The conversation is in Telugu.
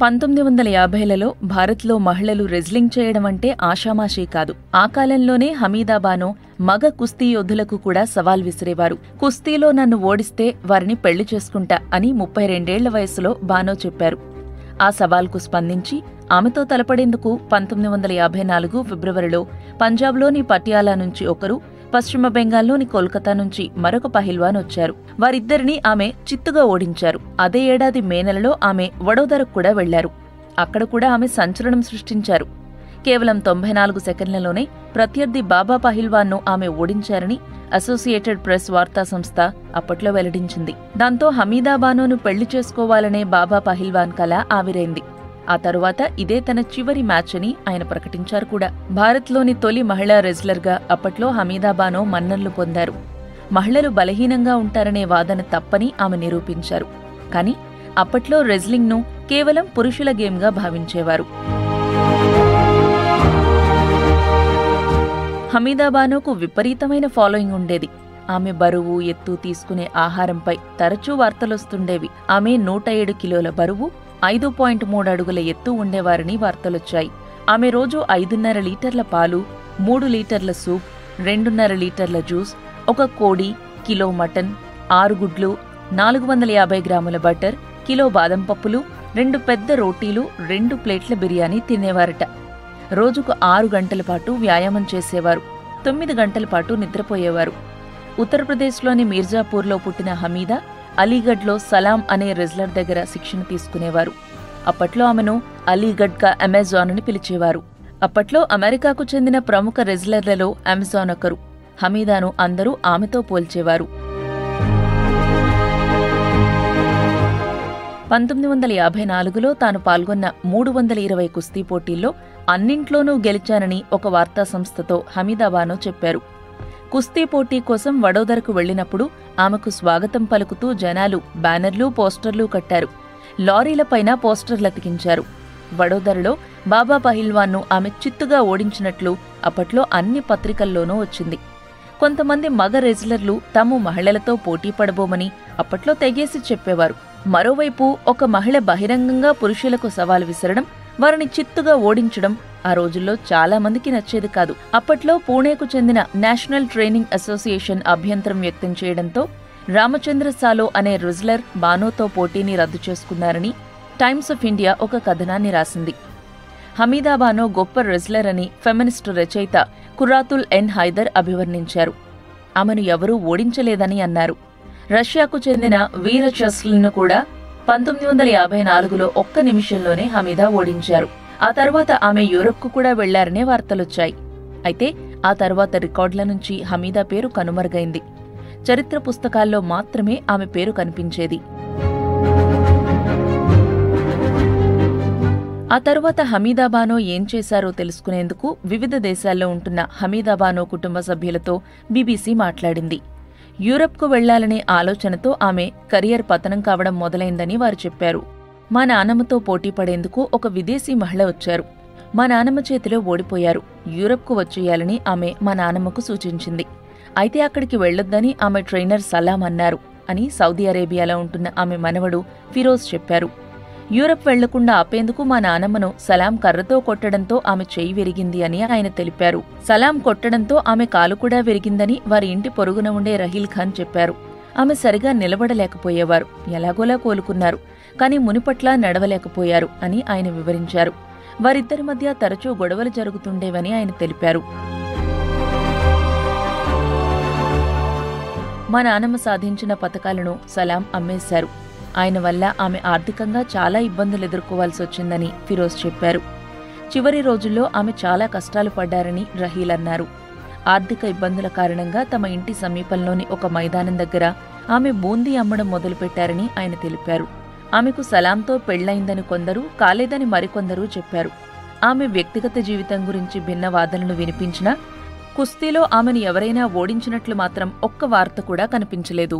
1950లలో భారత్లో మహిళలు రెజ్లింగ్ చేయడం అంటే ఆషామాషీ కాదు. ఆ కాలంలోనే హమీదా బానో మగ కుస్తీ యోధులకు కూడా సవాల్ విసిరేవారు. కుస్తీలో నన్ను ఓడిస్తే వారిని పెళ్లి చేసుకుంటా అని 32 వయసులో బానో చెప్పారు. ఆ సవాల్కు స్పందించి ఆమెతో తలపడేందుకు 1954 ఫిబ్రవరిలో పంజాబ్లోని పటియాలా నుంచి ఒకరు, పశ్చిమ బెంగాల్లోని కోల్కతా నుంచి మరొక పహిల్వాన్ వచ్చారు. వారిద్దరినీ ఆమె చిత్తుగా ఓడించారు. అదే ఏడాది మే నెలలో ఆమె వడోదరకు కూడా వెళ్లారు. అక్కడ కూడా ఆమె సంచలనం సృష్టించారు. కేవలం 94 సెకండ్లలోనే ప్రత్యర్థి బాబా పహిల్వాన్ను ఆమె ఓడించారని అసోసియేటెడ్ ప్రెస్ వార్తా సంస్థ అప్పట్లో వెల్లడించింది. దాంతో హమీదా బానోను పెళ్లి చేసుకోవాలనే బాబా పహిల్వాన్ కల ఆవిరైంది. ఆ తరువాత ఇదే తన చివరి మ్యాచ్ అని ఆయన ప్రకటించారు కూడా. భారత్లోని తొలి మహిళా రెజ్లర్గా అప్పట్లో హమీదా బానో మన్ననలు పొందారు. మహిళలు బలహీనంగా ఉంటారనే వాదన తప్పని ఆమె నిరూపించారు. కానీ అప్పట్లో రెజ్లింగ్ను కేవలం పురుషుల గేమ్గా భావించేవారు. హమీదా బానోకు విపరీతమైన ఫాలోయింగ్ ఉండేది. ఆమె బరువు, ఎత్తు, తీసుకునే ఆహారంపై తరచూ వార్తలొస్తుండేవి. ఆమె 107 కిలోల బరువు, 5.3 అడుగుల ఎత్తు ఉండేవారని వార్తలొచ్చాయి. ఆమె రోజు 5.5 లీటర్ల పాలు, 3 లీటర్ల సూప్, 2.5 లీటర్ల జ్యూస్, 1 కోడి, కిలో మటన్, 6 గుడ్లు, 450 గ్రాముల బటర్, కిలో బాదం పప్పులు, 2 పెద్ద రోటీలు, 2 ప్లేట్ల బిర్యానీ తినేవారట. రోజుకు 6 గంటల పాటు వ్యాయామం చేసేవారు. 9 గంటల పాటు నిద్రపోయేవారు. ఉత్తరప్రదేశ్లోని మీర్జాపూర్లో పుట్టిన హమీదా అలీగఢ్లో సలాం అనే రెజ్లర్ దగ్గర శిక్షణ తీసుకునేవారు. అప్పట్లో ఆమెను అలీగఢ్ కా అమెజాన్ అని పిలిచేవారు. అప్పట్లో అమెరికాకు చెందిన ప్రముఖ రెజ్లర్లలో అమెజాన్ ఒకరు. హమీదాను అందరూ ఆమెతో పోల్చేవారు. 1954లో తాను పాల్గొన్న 320 కుస్తీ పోటీల్లో అన్నింట్లోనూ గెలిచానని ఒక వార్తా సంస్థతో హమీదా బానో చెప్పారు. కుస్తీ పోటీ కోసం వడోదరకు వెళ్లినప్పుడు ఆమెకు స్వాగతం పలుకుతూ జనాలు బ్యానర్లు, పోస్టర్లు కట్టారు. లారీలపైన పోస్టర్లతికించారు. వడోదరలో బాబా పహిల్వాన్ను ఆమె చిత్తుగా ఓడించినట్లు అప్పట్లో అన్ని పత్రికల్లోనూ వచ్చింది. కొంతమంది మగ రెజ్లర్లు తాము మహిళలతో పోటీ పడబోమని అప్పట్లో తెగేసి చెప్పేవారు. మరోవైపు ఒక మహిళ బహిరంగంగా పురుషులకు సవాల్ విసరడం, వారిని చిత్తుగా ఓడించడం ఆ రోజుల్లో చాలా మందికి నచ్చేది కాదు. అప్పట్లో పూణేకు చెందిన నేషనల్ ట్రైనింగ్ అసోసియేషన్ అభ్యంతరం వ్యక్తం చేయడంతో రామచంద్ర సాలో అనే రెజ్లర్ బానోతో పోటీని రద్దు చేసుకున్నారని టైమ్స్ ఆఫ్ ఇండియా ఒక కథనాన్ని రాసింది. హమీదా బానో గొప్ప రెజ్లర్ అని ఫెమినిస్టు రచయిత కురాతుల్ ఎన్ హైదర్ అభివర్ణించారు. ఆమెను ఎవరూ ఓడించలేదని అన్నారు. రష్యాకు చెందిన వీర చస్లిన్ను కూడా 1954లో 1 నిమిషంలోనే హమీదా ఓడించారు. ఆ తర్వాత ఆమె యూరప్కు కూడా వెళ్లారనే వార్తలొచ్చాయి. అయితే ఆ తర్వాత రికార్డుల నుంచి హమీదా పేరు కనుమరుగైంది. చరిత్ర పుస్తకాల్లో మాత్రమే ఆమె పేరు కనిపించేది. ఆ తరువాత హమీదా బానో ఏం చేశారో తెలుసుకునేందుకు వివిధ దేశాల్లో ఉంటున్న హమీదా బానో కుటుంబ సభ్యులతో బీబీసీ మాట్లాడింది. యూరప్కు వెళ్లాలనే ఆలోచనతో ఆమె కెరియర్ పతనం కావడం మొదలైందని వారు చెప్పారు. మా నానమ్మతో పోటీ పడేందుకు ఒక విదేశీ మహిళ వచ్చారు. మా నానమ్మ చేతిలో ఓడిపోయారు. యూరప్కు వచ్చేయాలని ఆమె మా నానమ్మకు సూచించింది. అయితే అక్కడికి వెళ్లొద్దని ఆమె ట్రైనర్ సలాం అన్నారు అని సౌదీ అరేబియాలో ఉంటున్న ఆమె మనవడు ఫిరోజ్ చెప్పారు. యూరప్ వెళ్లకుండా ఆపేందుకు మా నానమ్మను సలాం కర్రతో కొట్టడంతో ఆమె చెయ్యి విరిగింది అని ఆయన తెలిపారు. సలాం కొట్టడంతో ఆమె కాలు కూడా విరిగిందని వారి ఇంటి పొరుగున ఉండే రహీల్ ఖాన్ చెప్పారు. ఆమె సరిగా నిలబడలేకపోయేవారు. ఎలాగోలా కోలుకున్నారు. కానీ మునిపట్లా నడవలేకపోయారు అని ఆయన వివరించారు. వారిద్దరి మధ్య తరచూ గొడవలు జరుగుతుండేవని ఆయన తెలిపారు. మా నానమ్మ సాధించిన పతకాలను సలాం అమ్మేశారు. ఆయన వల్ల ఆమె ఆర్థికంగా చాలా ఇబ్బందులు ఎదుర్కోవాల్సి వచ్చిందని ఫిరోజ్ చెప్పారు. చివరి రోజుల్లో ఆమె చాలా కష్టాలు పడ్డారని రహీల్ అన్నారు. ఆర్థిక ఇబ్బందుల కారణంగా తమ ఇంటి సమీపంలోని ఒక మైదానం దగ్గర ఆమె బూందీ అమ్మడం మొదలుపెట్టారని ఆయన తెలిపారు. ఆమెకు సలాంతో పెళ్లైందని కొందరు, కాలేదని మరికొందరు చెప్పారు. ఆమె వ్యక్తిగత జీవితం గురించి భిన్న వాదనలు వినిపించినా కుస్తీలో ఆమెను ఎవరైనా ఓడించినట్లు మాత్రం ఒక్క వార్త కూడా కనిపించలేదు.